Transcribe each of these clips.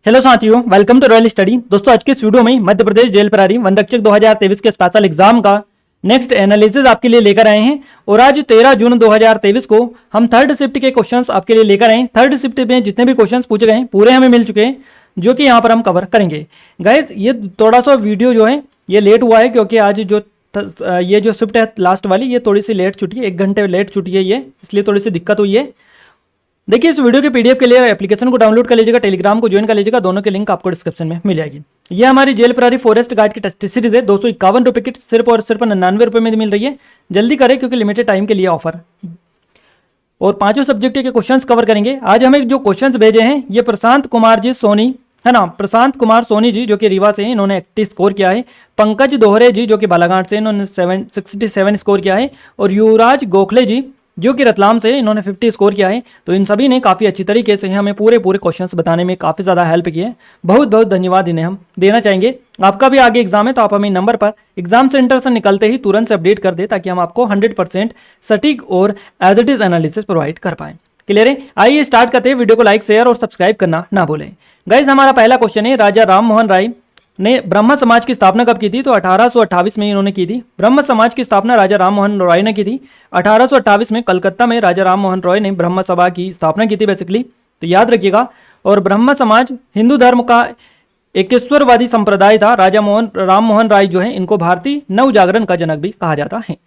Hello साथियों, welcome to royal study. दोस्तों, आज के इस वीडियो में मध्य प्रदेश जेल प्रहरी वन रक्षक 2023 के स्पेशल एग्जाम का नेक्स्ट एनालिसिस आपके लिए लेकर आए हैं। और आज 13 जून 2023 को हम थर्ड शिफ्ट के क्वेश्चंस आपके लिए लेकर आए हैं। थर्ड शिफ्ट में जितने भी क्वेश्चंस पूछे गए हैं पूरे हमें मिल चुके हैं, जो कि यहाँ पर हम कवर करेंगे। गाइज, ये थोड़ा सा वीडियो जो है ये लेट हुआ है, क्योंकि आज ये जो शिफ्ट है लास्ट वाली, ये थोड़ी सी लेट छुट्टी है, 1 घंटे लेट छुट्टी है ये, इसलिए थोड़ी सी दिक्कत हुई है। देखिए, इस वीडियो के पीडीएफ के लिए एप्लीकेशन को डाउनलोड कर लीजिएगा, टेलीग्राम को ज्वाइन कर लीजिएगा, दोनों के लिंक आपको डिस्क्रिप्शन में मिल जाएगी। ये हमारी जेल प्रहरी फॉरेस्ट गार्ड की टेस्ट सीरीज है। 251 रुपये की सिर्फ और सिर्फ 99 रुपये में मिल रही है। जल्दी करें क्योंकि लिमिटेड टाइम के लिए ऑफर। और 5 सब्जेक्ट के क्वेश्चंस कवर करेंगे। आज हमें जो क्वेश्चंस भेजे हैं ये प्रशांत कुमार जी सोनी है ना, प्रशांत कुमार सोनी जी जो कि रीवा से हैं, इन्होंने 80 स्कोर किया है। पंकज दोहरे जी जो कि बालाघाट से, इन्होंने 67 स्कोर किया है। और युवराज गोखले जी जो कि रतलाम से, इन्होंने 50 स्कोर किया है। तो इन सभी ने काफ़ी अच्छी तरीके से हमें पूरे क्वेश्चंस बताने में काफ़ी ज़्यादा हेल्प की है। बहुत बहुत धन्यवाद इन्हें हम देना चाहेंगे। आपका भी आगे एग्जाम है तो आप हमें नंबर पर एग्जाम सेंटर से निकलते ही तुरंत से अपडेट कर दे, ताकि हम आपको 100% सटीक और as it is analysis provide कर पाएं। क्लियर है? आइए स्टार्ट करते हैं। वीडियो को लाइक, शेयर और सब्सक्राइब करना ना भूलें। गाइज, हमारा पहला क्वेश्चन है, राजा राम मोहन राय ने ब्रह्म समाज की स्थापना कब की थी? तो 1828 में इन्होंने की थी। ब्रह्म समाज की स्थापना राजा राम मोहन रॉय ने की थी 1828 में। कलकत्ता में राजा राम मोहन रॉय ने ब्रह्म सभा की स्थापना की थी बेसिकली, तो याद रखिएगा। और ब्रह्म समाज हिंदू धर्म का एकेश्वरवादी संप्रदाय था। राजा राम मोहन राय जो है, इनको भारतीय नव जागरण का जनक भी कहा जाता है।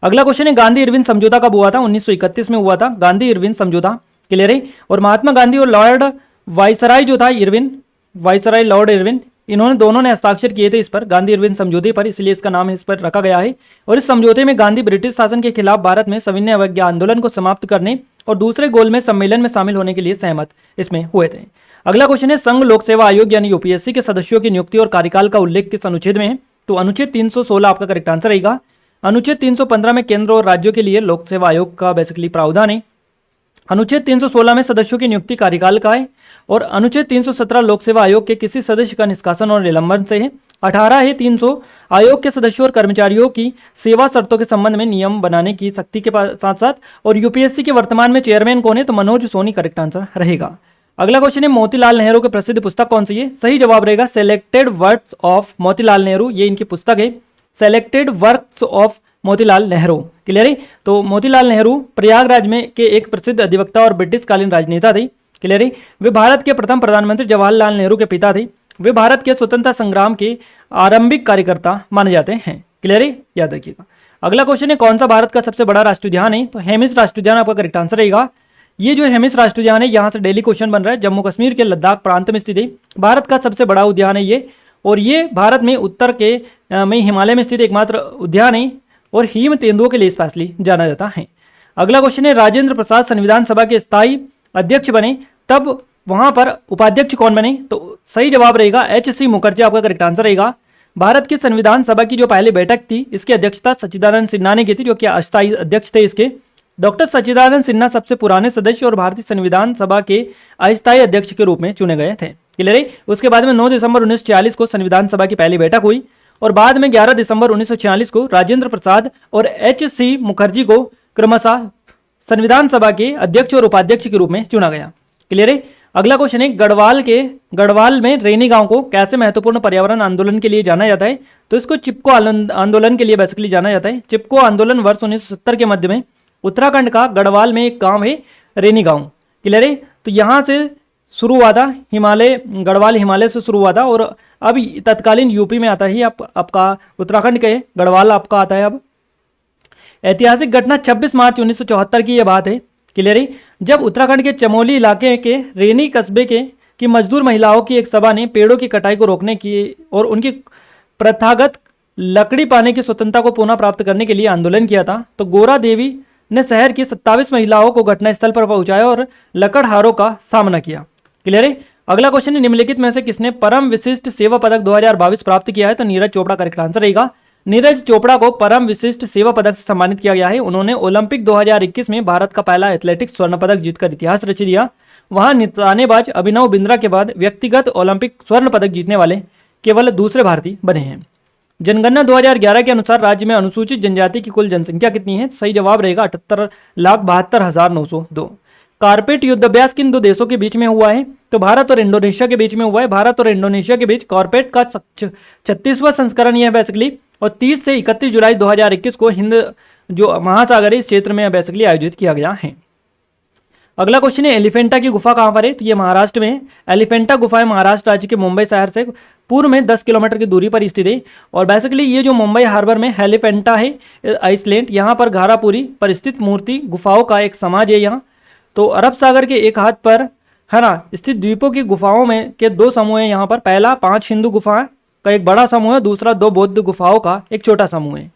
अगला क्वेश्चन है, गांधी इरविन समझौता कब हुआ था? 1931 में हुआ था गांधी इरविन समझौता। क्लियर है? और महात्मा गांधी और लॉर्ड वायसराय जो था इरविन, वायसराय लॉर्ड इरविन, इन्होंने दोनों ने हस्ताक्षर किए थे इस पर, गांधी इरविन समझौते पर, इसलिए इसका नाम इस पर रखा गया है। और इस समझौते में गांधी ब्रिटिश शासन के खिलाफ भारत में सविनय अवज्ञा आंदोलन को समाप्त करने और दूसरे गोलमेज सम्मेलन में शामिल होने के लिए सहमत इसमें हुए थे। अगला क्वेश्चन है, संघ लोक सेवा आयोग यानी यूपीएससी के सदस्यों की नियुक्ति और कार्यकाल का उल्लेख किस अनुच्छेद में है? तो अनुच्छेद 316 आपका करेक्ट आंसर रहेगा। अनुच्छेद 315 में केंद्र और राज्यों के लिए लोक सेवा आयोग का बेसिकली प्रावधान है। अनुच्छेद 316 में सदस्यों की नियुक्ति कार्यकाल का है। और अनुच्छेद 317 लोक सेवा आयोग के किसी सदस्य का निष्कासन और निलंबन से है। 18 है 300 आयोग के सदस्यों और कर्मचारियों की सेवा शर्तों के संबंध में नियम बनाने की शक्ति के साथ साथ। और यूपीएससी के वर्तमान में चेयरमैन कौन है? तो मनोज सोनी करेक्ट आंसर रहेगा। अगला क्वेश्चन है, मोतीलाल नेहरू की प्रसिद्ध पुस्तक कौन सी है? सही जवाब रहेगा selected works of Motilal Nehru, ये इनकी पुस्तक है, selected works of Motilal Nehru. Clear है? तो मोतीलाल नेहरू प्रयागराज में के एक प्रसिद्ध अधिवक्ता और ब्रिटिश कालीन राजनेता थे। क्लियर है? वे भारत के प्रथम प्रधानमंत्री जवाहरलाल नेहरू के पिता थे। वे भारत के स्वतंत्रता संग्राम के आरंभिक कार्यकर्ता माने जाते हैं। क्लियर है? याद रखिएगा। अगला क्वेश्चन है, कौन सा भारत का सबसे बड़ा राष्ट्रीय उद्यान है? तो हेमिस राष्ट्रीय उद्यान आपका करेक्ट आंसर रहेगा। ये जो हेमिस राष्ट्रीय उद्यान है, यहाँ से डेली क्वेश्चन बन रहा है, जम्मू कश्मीर के लद्दाख प्रांत में स्थित है। भारत का सबसे बड़ा उद्यान है ये। और ये भारत में उत्तर के में हिमालय में स्थित एकमात्र उद्यान है और हिम तेंदुओं के लिए स्पेशली जाना जाता है। अगला क्वेश्चन है, राजेंद्र प्रसाद संविधान सभा के स्थायी अध्यक्ष बने, तब वहां पर उपाध्यक्ष कौन बने? तो सही जवाब रहेगा एच.सी. मुखर्जी आपका करेक्ट आंसर रहेगा। भारत की संविधान सभा की जो पहली बैठक थी, इसकी अध्यक्षता सच्चिदानंद सिन्हा ने की थी, जो कि अस्थायी अध्यक्ष थे इसके। डॉक्टर सच्चिदानंद सिन्हा सबसे पुराने सदस्य और भारतीय संविधान सभा के अस्थायी अध्यक्ष के रूप में चुने गए थे। क्लियर है? उसके बाद में 9 दिसंबर 1946 को संविधान सभा की पहली बैठक हुई और बाद में 11 दिसंबर 1946 को राजेंद्र प्रसाद और एच.सी. मुखर्जी को क्रमशः संविधान सभा के अध्यक्ष और उपाध्यक्ष के रूप में चुना गया। क्लियर है? अगला क्वेश्चन है, गढ़वाल में रैनी गांव को कैसे महत्वपूर्ण पर्यावरण आंदोलन के लिए जाना जाता है? तो इसको चिपको आंदोलन के लिए बेसिकली जाना जाता है। चिपको आंदोलन वर्ष 1970 के मध्य में उत्तराखंड का गढ़वाल में एक गांव है रैनी गांव। क्लियर है? तो यहाँ से शुरू हुआ था, गढ़वाल हिमालय से शुरू हुआ था और अब तत्कालीन यूपी में आता है। आपका उत्तराखंड के गढ़वाल आपका आता है। अब ऐतिहासिक घटना 26 मार्च 1974 की यह बात है। क्लियर है? जब उत्तराखंड के चमोली इलाके के रेनी कस्बे की मजदूर महिलाओं की एक सभा ने पेड़ों की कटाई को रोकने की और उनकी प्रथागत लकड़ी पाने की स्वतंत्रता को पुनः प्राप्त करने के लिए आंदोलन किया था। तो गोरा देवी ने शहर की 27 महिलाओं को घटनास्थल पर पहुंचाया और लकड़हारों का सामना किया। क्लियर है? अगला क्वेश्चन है, निम्नलिखित में से किसने परम विशिष्ट सेवा पदक 2022 प्राप्त किया है? तो नीरज चोपड़ा करेक्ट आंसर रहेगा। नीरज चोपड़ा को परम विशिष्ट सेवा पदक से सम्मानित किया गया है। उन्होंने ओलंपिक 2021 में भारत का पहला एथलेटिक्स स्वर्ण पदक जीतकर इतिहास रच दिया। वहां निशानेबाज अभिनव बिंद्रा के बाद व्यक्तिगत ओलंपिक स्वर्ण पदक जीतने वाले केवल दूसरे भारतीय बने हैं। जनगणना 2011 के अनुसार राज्य में अनुसूचित जनजाति की कुल जनसंख्या कितनी है? सही जवाब रहेगा 78,72,902। कारपेट युद्धाभ्यास किन दो देशों के बीच में हुआ है? तो भारत और इंडोनेशिया के बीच में हुआ है। भारत और इंडोनेशिया के बीच कारपेट का 36वां संस्करण यह बेसिकली और 30 से 31 जुलाई 2021 को हिंद जो महासागर है इस क्षेत्र में बेसिकली आयोजित किया गया है। अगला क्वेश्चन है एलिफेंटा की गुफा कहां पर है? तो ये महाराष्ट्र में है। एलिफेंटा गुफा है महाराष्ट्र राज्य के मुंबई शहर से पूर्व में 10 किलोमीटर की दूरी पर स्थित है और बेसिकली ये जो मुंबई हार्बर में एलिफेंटा है आइसलैंड, यहाँ पर घारापुरी पर स्थित मूर्ति गुफाओं का एक समाज है यहाँ। तो अरब सागर के एक हाथ पर है ना स्थित द्वीपों की गुफाओं में के दो समूह है यहाँ पर। पहला 5 हिंदू गुफाएं का एक बड़ा समूह है, दूसरा 2 बौद्ध गुफाओं का एक छोटा समूह है।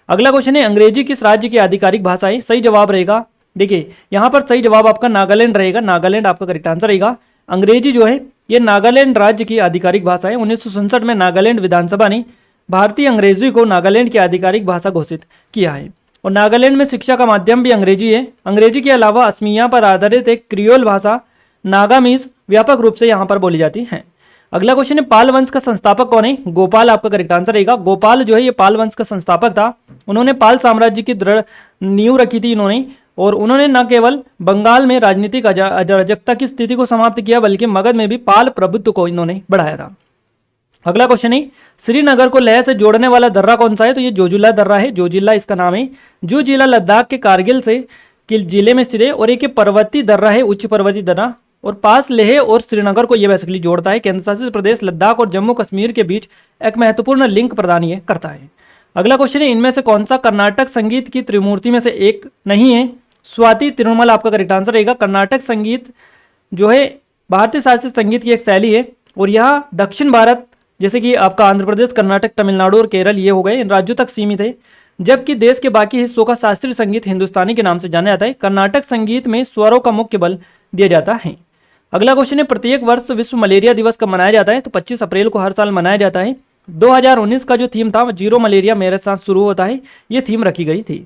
अगला क्वेश्चन है अंग्रेजी किस राज्य की आधिकारिक भाषा है? सही जवाब रहेगा, देखिए यहाँ पर सही जवाब आपका नागालैंड रहेगा। नागालैंड आपका करेक्ट आंसर रहेगा। अंग्रेजी जो है ये नागालैंड राज्य की आधिकारिक भाषा है। 1967 में नागालैंड विधानसभा ने भारतीय अंग्रेजी को नागालैंड की आधिकारिक भाषा घोषित किया है और नागालैंड में शिक्षा का माध्यम भी अंग्रेजी है। अंग्रेजी के अलावा असमिया पर आधारित एक क्रियोल भाषा नागामीज व्यापक रूप से यहाँ पर बोली जाती है। अगला क्वेश्चन है पाल वंश का संस्थापक कौन है? गोपाल आपका करेक्ट आंसर रहेगा। गोपाल जो है ये पाल वंश का संस्थापक था। उन्होंने पाल साम्राज्य की दृढ़ नींव रखी थी इन्होंने और उन्होंने न केवल बंगाल में राजनीतिक अराजकता की स्थिति को समाप्त किया बल्कि मगध में भी पाल प्रभुत्व को इन्होंने बढ़ाया था। अगला क्वेश्चन है श्रीनगर को लेह से जोड़ने वाला दर्रा कौन सा है? तो ये जोजिला दर्रा है। जोजिला इसका नाम है। जो जिला लद्दाख के कारगिल से जिले में स्थित है और एक पर्वतीय दर्रा है, उच्च पर्वतीय दर्रा और पास लेह और श्रीनगर को यह बेसिकली जोड़ता है। केंद्र शासित प्रदेश लद्दाख और जम्मू कश्मीर के बीच एक महत्वपूर्ण लिंक प्रदान ये करता है। अगला क्वेश्चन है इनमें से कौन सा कर्नाटक संगीत की त्रिमूर्ति में से एक नहीं है? स्वाति तिरुमल आपका करेक्ट आंसर रहेगा। कर्नाटक संगीत जो है भारतीय शास्त्रीय संगीत की एक शैली है और यह दक्षिण भारत जैसे कि आपका आंध्र प्रदेश, कर्नाटक, तमिलनाडु और केरल ये हो गए इन राज्यों तक सीमित है, जबकि देश के बाकी हिस्सों का शास्त्रीय संगीत हिंदुस्तानी के नाम से जाना जाता है। कर्नाटक संगीत में स्वरों का मुख्य बल दिया जाता है। अगला क्वेश्चन है प्रत्येक वर्ष विश्व मलेरिया दिवस कब मनाया जाता है? तो 25 अप्रैल को हर साल मनाया जाता है। 2019 का जो थीम था जीरो मलेरिया मेरे साथ शुरू होता है, ये थीम रखी गई थी।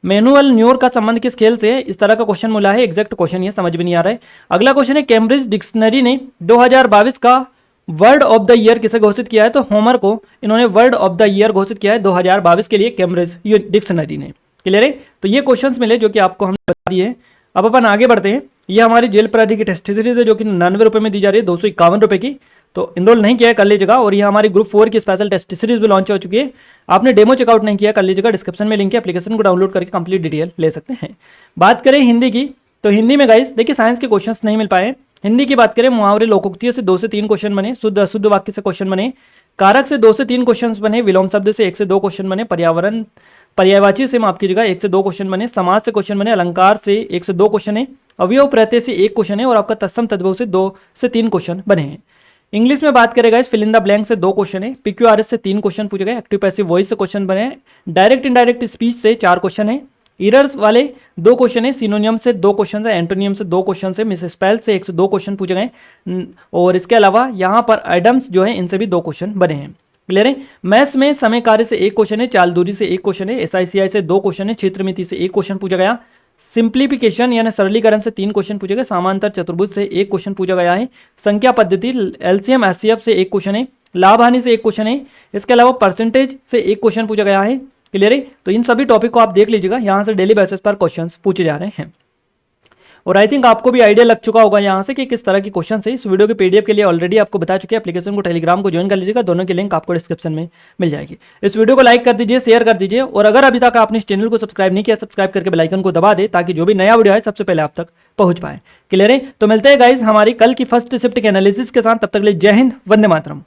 मैनुअल न्यूर का संबंध किस खेल से है? इस तरह का क्वेश्चन मिला है, एग्जैक्ट क्वेश्चन ये समझ में नहीं आ रहा है। अगला क्वेश्चन है कैम्ब्रिज डिक्शनरी ने 2022 का वर्ड ऑफ द ईयर किसे घोषित किया है? तो होमर को इन्होंने वर्ड ऑफ द ईयर घोषित किया है 2022 के लिए कैम्ब्रिज डिक्शनरी ने। क्लियर है? तो ये क्वेश्चंस मिले जो कि आपको हमने बता दिए। अब अपन आगे बढ़ते हैं। ये हमारी जेल प्रहरी की टेस्ट सीरीज है जो कि 99 रुपये में दी जा रही है, 251 रुपये की। तो इनरोल नहीं किया है कर लीजिएगा। और ये हमारी ग्रुप 4 की स्पेशल टेस्ट सीरीज भी लॉन्च हो चुकी है। आपने डेमो चेकआउट नहीं किया कर लीजिएगा, डिस्क्रिप्शन में लिंक है, एप्लीकेशन को डाउनलोड करके कंप्लीट डिटेल ले सकते हैं। बात करें हिंदी की, तो हिंदी में गाइस देखिए साइंस के क्वेश्चंस नहीं मिल पाए। हिंदी की बात करें मुहावरे लोकोक्तियों से 2 से 3 क्वेश्चन बने, शुद्ध अशुद्ध वाक्य से क्वेश्चन बने, कारक से 2 से 3 क्वेश्चन बने, विलोम शब्द से 1 से 2 क्वेश्चन बने, पर्यावरण पर्यायवाची से माफ कीजिएगा 1 से 2 क्वेश्चन बने, समाज से क्वेश्चन बने, अलंकार से 1 से 2 क्वेश्चन है, अवयव प्रत्यय से 1 क्वेश्चन है और आपका तत्सम तद्भव से 2 से 3 क्वेश्चन बने हैं। इंग्लिश में बात करेगा इस फिल इन द ब्लैंक से 2 क्वेश्चन है, PQRS से 3 क्वेश्चन पूछे गए, एक्टिव पैसिव वॉइस से क्वेश्चन बने हैं, डायरेक्ट इनडायरेक्ट स्पीच से 4 क्वेश्चन है, इरर्स वाले 2 क्वेश्चन है, सिनोनियम से 2 क्वेश्चन है, एंटोनियम से 2 क्वेश्चन है, मिसस्पेल से 1 से 2 क्वेश्चन पूछे गए और इसके अलावा यहाँ पर आइटम्स जो है इनसे भी 2 क्वेश्चन बने हैं। क्लियर है? मैथ्स में समय कार्य से 1 क्वेश्चन है, चाल दूरी से 1 क्वेश्चन है, SICI से 2 क्वेश्चन है, क्षेत्र मिति से 1 क्वेश्चन पूछा गया, सिंप्लीफिकेशन यानी सरलीकरण से 3 क्वेश्चन पूछे गए, समांतर चतुर्भुज से 1 क्वेश्चन पूछा गया है, संख्या पद्धति LCM SCF से 1 क्वेश्चन है, लाभ हानि से 1 क्वेश्चन है, इसके अलावा परसेंटेज से 1 क्वेश्चन पूछा गया है। क्लियर है? तो इन सभी टॉपिक को आप देख लीजिएगा, यहाँ से डेली बेसिस पर क्वेश्चंस पूछे जा रहे हैं और आई थिंक आपको भी आइडिया लग चुका होगा यहाँ से कि किस तरह की क्वेश्चन है। इस वीडियो के PDF के लिए ऑलरेडी आपको बता चुके हैं, एप्लीकेशन को टेलीग्राम को ज्वाइन कर लीजिएगा, दोनों की लिंक आपको डिस्क्रिप्शन में मिल जाएगी। इस वीडियो को लाइक कर दीजिए, शेयर कर दीजिए और अगर अभी तक आपने इस चैनल को सब्सक्राइब नहीं किया सब्सक्राइब करके बेल आइकन को दबा दे ताकि जो भी नया वीडियो है सबसे पहले आप तक पहुंच पाए। क्लियर है? तो मिलते हैं गाइज हमारी कल की फर्स्ट शिफ्ट के एनालिसिस के साथ, तब तक के लिए जय हिंद, वंदे मातरम।